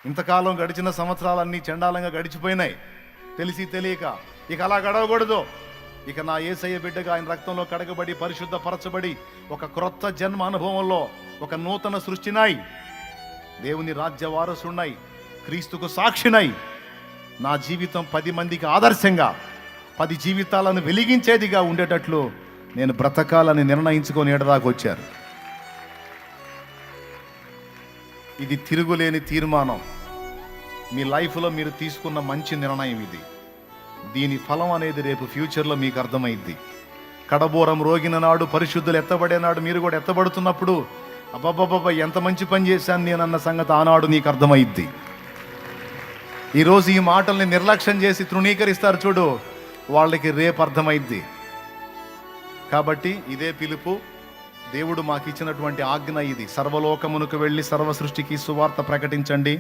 ఇంతకాలం గడిచిన సంవత్సరాలన్నీ చండాలంగా గడిచిపోయినాయి, తెలిసి తెలియక. ఇక అలా గడవకూడదు. ఇక నా యేసయ్య బిడ్డగా ఆయన రక్తంలో కడగబడి పరిశుద్ధపరచబడి ఒక క్రొత్త జన్మ అనుభవంలో ఒక నూతన సృష్టినాయి, దేవుని రాజ్య వారసున్నాయి, క్రీస్తుకు సాక్షినై నా జీవితం 10 మందికి ఆదర్శంగా 10 జీవితాలను వెలిగించేదిగా ఉండేటట్లు నేను బ్రతకాలని నిర్ణయించుకొని ఎడదాకా వచ్చారు. ఇది తిరుగులేని తీర్మానం. మీ లైఫ్లో మీరు తీసుకున్న మంచి నిర్ణయం ఇది. దీని ఫలం అనేది రేపు ఫ్యూచర్లో మీకు అర్థమైద్ది. కడబోరం రోగిన నాడు, పరిశుద్ధులు ఎత్తబడే నాడు మీరు కూడా ఎత్తబడుతున్నప్పుడు అబ్బబ్బబ్బబ్బ ఎంత మంచి పని చేశాను నేనన్న సంగతి ఆనాడు నీకు అర్థమైద్ది. ఈరోజు ఈ మాటల్ని నిర్లక్ష్యం చేసి తృణీకరిస్తారు చూడు, వాళ్ళకి రేపు అర్థమైద్ది. కాబట్టి ఇదే పిలుపు, దేవుడు మాకు ఇచ్చినటువంటి ఆజ్ఞ ఇది. సర్వలోకమునకు వెళ్ళి సర్వ సృష్టికి సువార్త ప్రకటించండి.